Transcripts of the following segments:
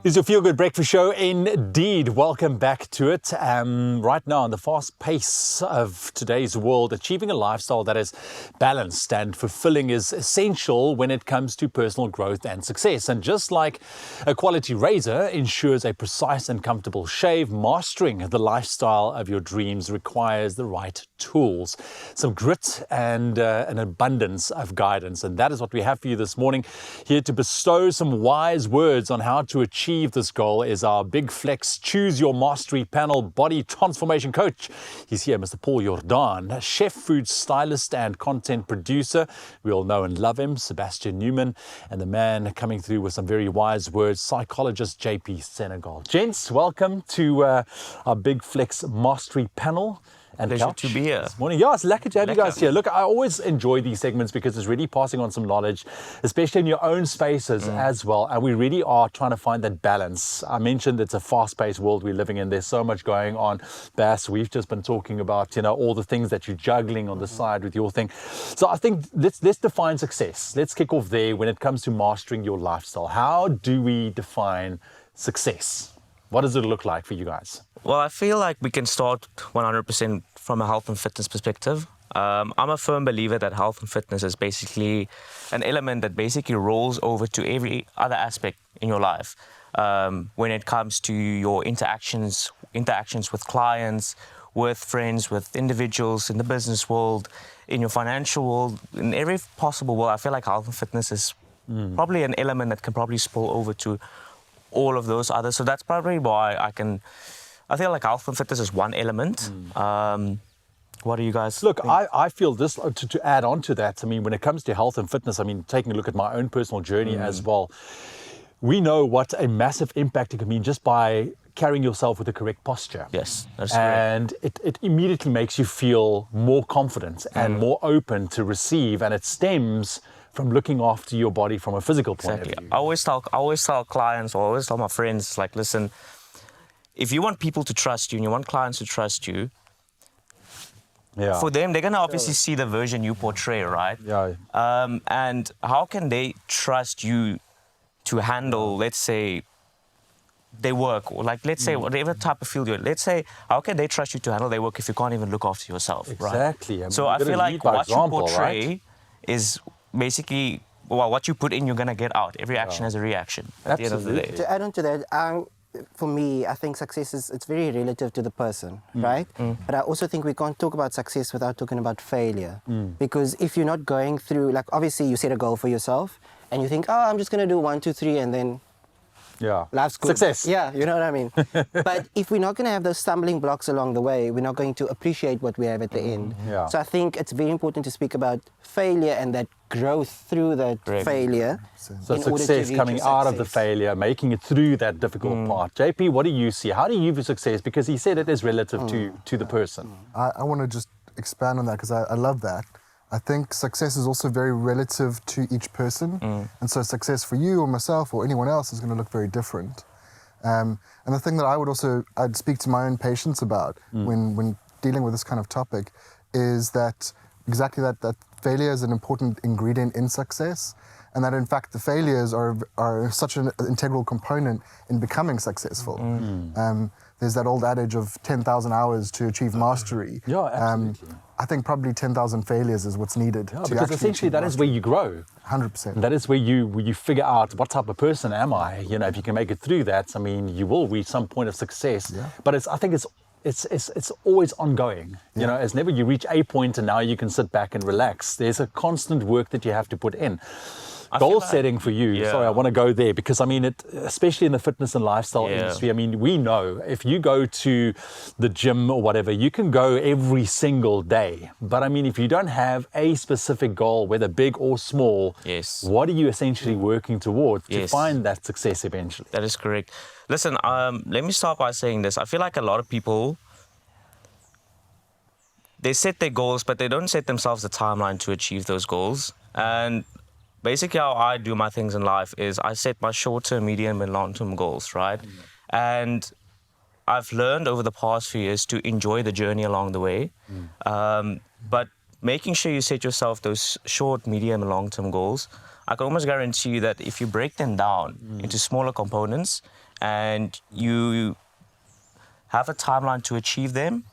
Is your Feel Good Breakfast Show indeed. Welcome back to it. Right now, in the fast pace of today's world, achieving a lifestyle that is balanced and fulfilling is essential when it comes to personal growth and success. And just like a quality razor ensures a precise and comfortable shave, mastering the lifestyle of your dreams requires the right tools, some grit and an abundance of guidance. And that is what we have for you this morning. Here to bestow some wise words on how to achieve this goal is our Big Flex Choose Your Mastery Panel Body Transformation Coach. He's here, Mr. Paul Jordan, chef, food stylist and content producer. We all know and love him, Sebastian Newman, and the man coming through with some very wise words, psychologist JP Senegal. Gents, welcome to our Big Flex Mastery Panel. And pleasure to be here this morning. Yeah, it's lekker to have you guys here. Look, I always enjoy these segments because it's really passing on some knowledge, especially in your own spaces as well. And we really are trying to find that balance. I mentioned it's a fast-paced world we're living in. There's so much going on. Bass, we've just been talking about, all the things that you're juggling on the side with your thing. So I think let's define success. Let's kick off there when it comes to mastering your lifestyle. How do we define success? What does it look like for you guys? Well, I feel like we can start 100% from a health and fitness perspective. I'm a firm believer that health and fitness is basically an element that basically rolls over to every other aspect in your life. When it comes to your interactions with clients, with friends, with individuals in the business world, in your financial world, in every possible world, I feel like health and fitness is probably an element that can probably spill over to all of those others. So that's probably why I feel like health and fitness is one element. What do you guys Look, think? I feel this, to add on to that, when it comes to health and fitness, taking a look at my own personal journey as well, we know what a massive impact it can mean just by carrying yourself with the correct posture. Yes, that's and it immediately makes you feel more confident and more open to receive, and it stems from looking after your body from a physical point of view. I always tell clients, or always tell my friends, like, listen, if you want people to trust you and you want clients to trust you, for them, they're going to obviously see the version you portray, right? And how can they trust you to handle, let's say, their work, or like, let's say, whatever type of field you're in. Let's say, how can they trust you to handle their work if you can't even look after yourself, Exactly. right? So I feel like what you portray is basically, well, what you put in, you're going to get out. Every action has a reaction at the end of the day. To add on to that, for me, I think success it's very relative to the person, right? But I also think we can't talk about success without talking about failure. Because if you're not going through, like, obviously you set a goal for yourself and you think, I'm just going to do 1, 2, 3 and then life's good. Success. Yeah, you know what I mean? But if we're not going to have those stumbling blocks along the way, we're not going to appreciate what we have at the end. So I think it's very important to speak about failure and that growth through that failure. So success coming out of the failure, making it through that difficult part. JP, what do you see? How do you view success? Because he said it is relative to the person. I want to just expand on that because I love that. I think success is also very relative to each person. And so success for you or myself or anyone else is going to look very different. And the thing that I'd speak to my own patients about when dealing with this kind of topic is that exactly that failure is an important ingredient in success, and that in fact the failures are such an integral component in becoming successful. There's that old adage of 10,000 hours to achieve mastery. Yeah, absolutely. I think probably 10,000 failures is what's needed. Yeah, because essentially that is where you grow. 100%. That is where you figure out what type of person am I. If you can make it through that, you will reach some point of success. But I think it's always ongoing. It's never you reach a point and now you can sit back and relax. There's a constant work that you have to put in. Goal setting for you. Sorry, I want to go there because especially in the fitness and lifestyle industry, we know if you go to the gym or whatever, you can go every single day. But if you don't have a specific goal, whether big or small, what are you essentially working towards to find that success eventually? That is correct. Listen, let me start by saying this. I feel like a lot of people, they set their goals, but they don't set themselves a timeline to achieve those goals. And basically how I do my things in life is I set my short-term, medium, and long-term goals, right? And I've learned over the past few years to enjoy the journey along the way. But making sure you set yourself those short, medium, and long-term goals, I can almost guarantee you that if you break them down into smaller components and you have a timeline to achieve them,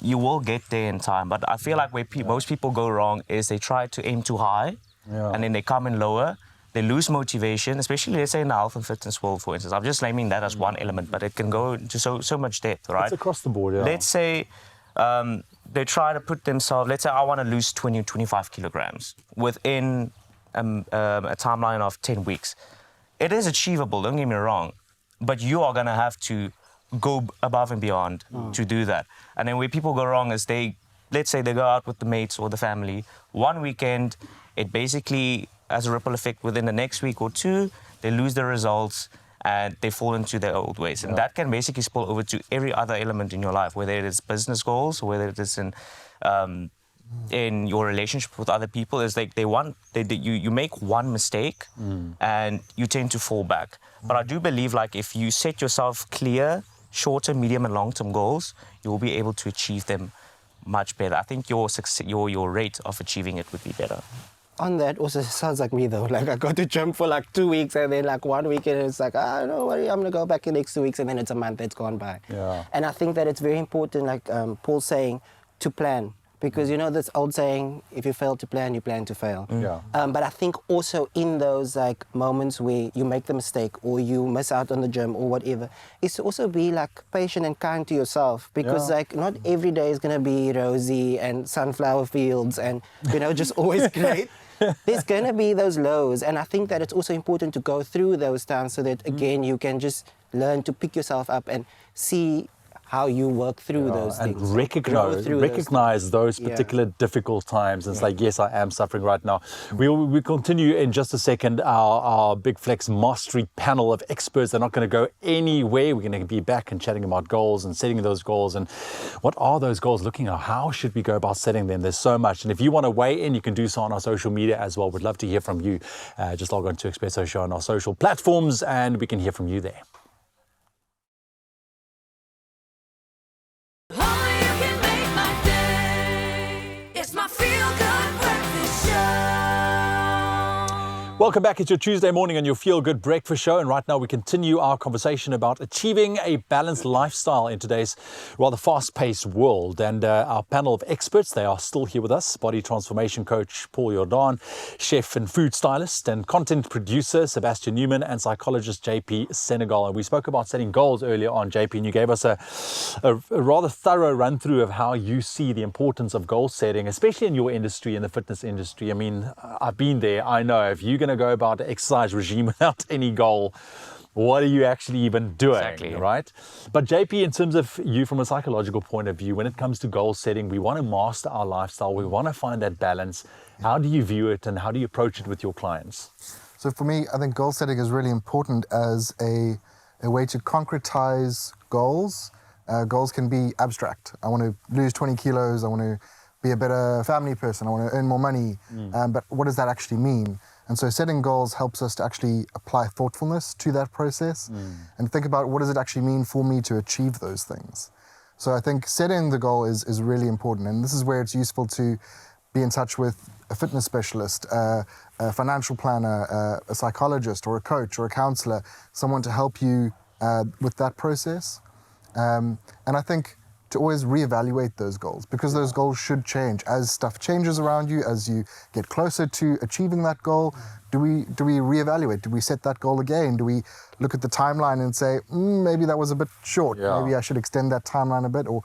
you will get there in time. But I feel like where most people go wrong is they try to aim too high, and then they come in lower. They lose motivation, especially, let's say, in the health and fitness world, for instance. I'm just naming that as one element, but it can go into so much depth, right? It's across the board, yeah. Let's say they try to put themselves, let's say I want to lose 20, 25 kilograms within a timeline of 10 weeks. It is achievable, don't get me wrong, but you are going to have to go above and beyond to do that. And then where people go wrong is let's say they go out with the mates or the family, one weekend, it basically has a ripple effect within the next week or two, they lose their results and they fall into their old ways. And that can basically spill over to every other element in your life, whether it is business goals or whether it is in your relationship with other people. Is like you make one mistake and you tend to fall back. But I do believe like if you set yourself clear, short-term, medium and long-term goals, you will be able to achieve them much better. I think your rate of achieving it would be better. On that also sounds like me though. Like I go to gym for like 2 weeks and then like 1 weekend it's like, don't worry, I'm gonna go back in the next 2 weeks, and then it's a month that's gone by. Yeah. And I think that it's very important, like Paul's saying, to plan. Because you know this old saying, if you fail to plan, you plan to fail. Yeah. But I think also in those like moments where you make the mistake or you miss out on the gym or whatever, is to also be like patient and kind to yourself. Because like not every day is gonna be rosy and sunflower fields and just always great. There's gonna be those lows, and I think that it's also important to go through those times so that again you can just learn to pick yourself up and see how you work through those and things. recognize those particular difficult times. And it's like, yes, I am suffering right now. We continue in just a second. Our Big Flex Mastery panel of experts are not going to go anywhere. We're going to be back and chatting about goals and setting those goals. And what are those goals looking at? How should we go about setting them? There's so much. And if you want to weigh in, you can do so on our social media as well. We'd love to hear from you. Just log on to Expresso Show on our social platforms and we can hear from you there. Welcome back. It's your Tuesday morning on your Feel Good Breakfast Show. And right now we continue our conversation about achieving a balanced lifestyle in today's rather fast-paced world. And our panel of experts, they are still here with us. Body transformation coach Paul Jordan, chef and food stylist and content producer Sebastian Newman, and psychologist JP Senegal. And we spoke about setting goals earlier on, JP, and you gave us a rather thorough run-through of how you see the importance of goal setting, especially in your industry, in the fitness industry. I mean, I've been there. I know if you're going to go about an exercise regime without any goal, what are you actually even doing? Exactly. Right? But JP, in terms of you from a psychological point of view, when it comes to goal setting, we want to master our lifestyle. We want to find that balance. How do you view it and how do you approach it with your clients? So for me, I think goal setting is really important as a way to concretize goals. Goals can be abstract. I want to lose 20 kilos. I want to be a better family person. I want to earn more money. But what does that actually mean? And so setting goals helps us to actually apply thoughtfulness to that process and think about what does it actually mean for me to achieve those things. So I think setting the goal is really important. And this is where it's useful to be in touch with a fitness specialist, a financial planner, a psychologist or a coach or a counselor, someone to help you with that process. And I think to always reevaluate those goals, because those goals should change as stuff changes around you, as you get closer to achieving that goal. Do we reevaluate? Do we set that goal again? Do we look at the timeline and say, maybe that was a bit short, maybe I should extend that timeline a bit, or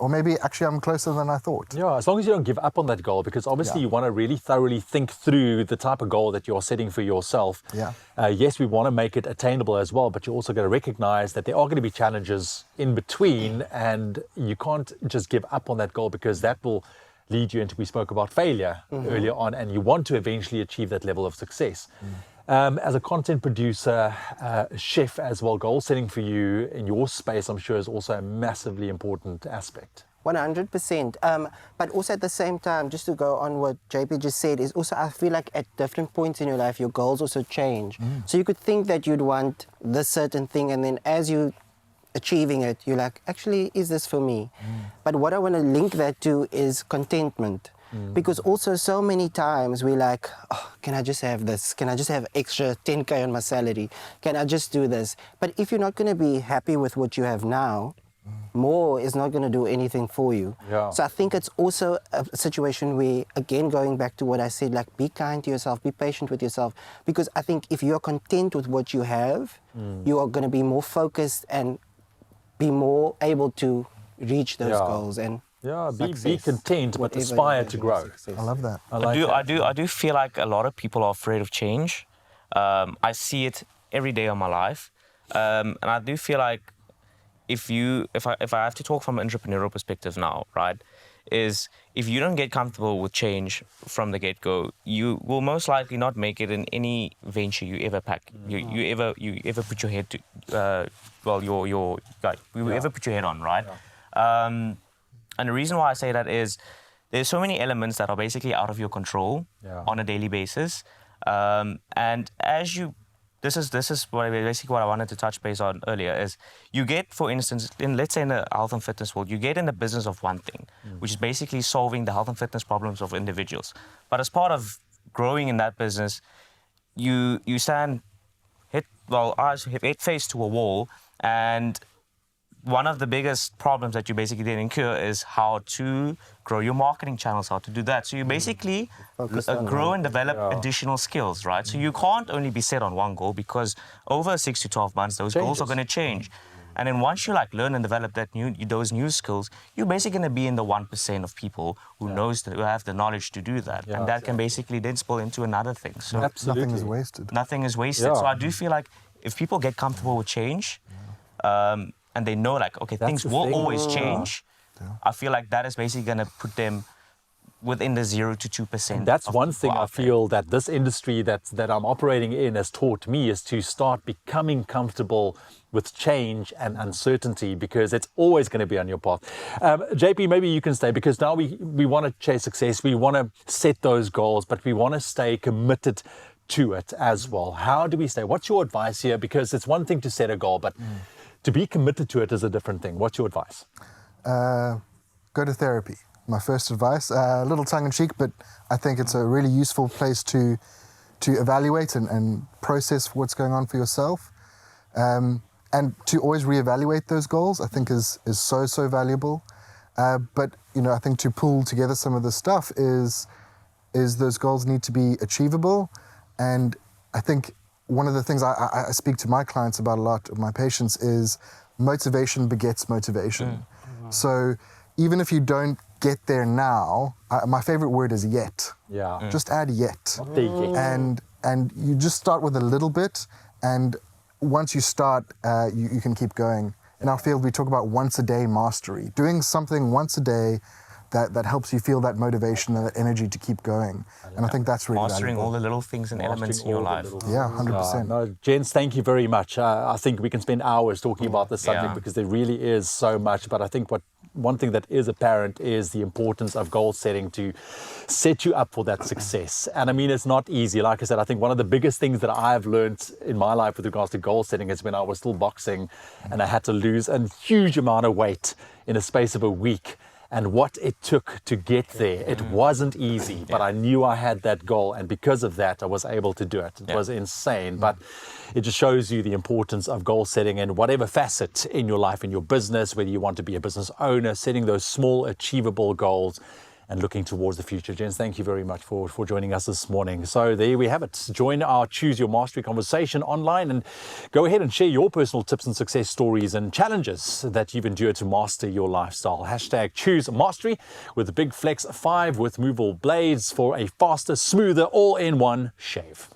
maybe actually I'm closer than I thought. Yeah, as long as you don't give up on that goal, because obviously you want to really thoroughly think through the type of goal that you're setting for yourself. Yes, we want to make it attainable as well, but you also got to recognize that there are going to be challenges in between, and you can't just give up on that goal, because that will lead you into, we spoke about failure earlier on, and you want to eventually achieve that level of success. As a content producer, chef as well, goal setting for you in your space, I'm sure, is also a massively important aspect. 100%. But also at the same time, just to go on what JP just said, is also I feel like at different points in your life, your goals also change. So you could think that you'd want this certain thing, and then as you achieving it, you're like, actually, is this for me? But what I want to link that to is contentment. Because also so many times we're like, oh, can I just have this? Can I just have extra 10K on my salary? Can I just do this? But if you're not going to be happy with what you have now, more is not going to do anything for you. Yeah. So I think it's also a situation where, again, going back to what I said, like, be kind to yourself, be patient with yourself. Because I think if you're content with what you have, you are going to be more focused and be more able to reach those goals and be content, but aspire to grow. I love that. I do feel like a lot of people are afraid of change. I see it every day of my life, and I do feel like if I have to talk from an entrepreneurial perspective now, right, is if you don't get comfortable with change from the get-go, you will most likely not make it in any venture you ever pack. You ever put your head to, you ever put your head on, right? Yeah. And the reason why I say that is there's so many elements that are basically out of your control on a daily basis, and as you. This is basically what I wanted to touch base on earlier is you get, for instance, let's say in the health and fitness world, you get in the business of one thing, which is basically solving the health and fitness problems of individuals. But as part of growing in that business, you stand head face to a wall, and one of the biggest problems that you basically then incur is how to grow your marketing channels, how to do that. So you basically grow and develop additional skills, right? So you can't only be set on one goal because over 6 to 12 months, those goals are going to change. And then once you learn and develop those new skills, you're basically going to be in the 1% of people who who have the knowledge to do that. And that can basically then spill into another thing. So Nothing is wasted. Nothing is wasted. Yeah. So I do feel like if people get comfortable with change, and they know okay, things will always change. I feel like that is basically going to put them within the 0 to 2%. And that's one thing I feel that this industry that I'm operating in has taught me is to start becoming comfortable with change and uncertainty, because it's always going to be on your path. JP, maybe you can stay, because now we want to chase success. We want to set those goals, but we want to stay committed to it as well. How do we stay? What's your advice here? Because it's one thing to set a goal, but to be committed to it is a different thing. What's your advice? Go to therapy. My first advice, a little tongue-in-cheek, but I think it's a really useful place to evaluate and process what's going on for yourself. And to always reevaluate those goals, I think is so valuable. But I think to pull together some of the stuff is those goals need to be achievable. And I think one of the things I speak to my clients about a lot, of my patients, is motivation begets motivation. So even if you don't get there now, my favorite word is yet. Yeah. Just add yet. Yet. And you just start with a little bit, and once you start, you can keep going. In our field, we talk about once a day mastery, doing something once a day that helps you feel that motivation and that energy to keep going. And I think that's really mastering valuable. all the little things and elements in your life. Yeah, 100%. No, gents, thank you very much. I think we can spend hours talking about this subject because there really is so much. But I think one thing that is apparent is the importance of goal setting to set you up for that success. And I mean, it's not easy. Like I said, I think one of the biggest things that I've learned in my life with regards to goal setting is when I was still boxing and I had to lose a huge amount of weight in a space of a week. And what it took to get there. It wasn't easy, but I knew I had that goal. And because of that, I was able to do it. It was insane, but it just shows you the importance of goal setting in whatever facet in your life, in your business, whether you want to be a business owner, setting those small achievable goals and looking towards the future. Gents, thank you very much for joining us this morning. So there we have it. Join our Choose Your Mastery conversation online and go ahead and share your personal tips and success stories and challenges that you've endured to master your lifestyle. # Choose Mastery with the Big Flex 5 with movable blades for a faster, smoother, all-in-one shave.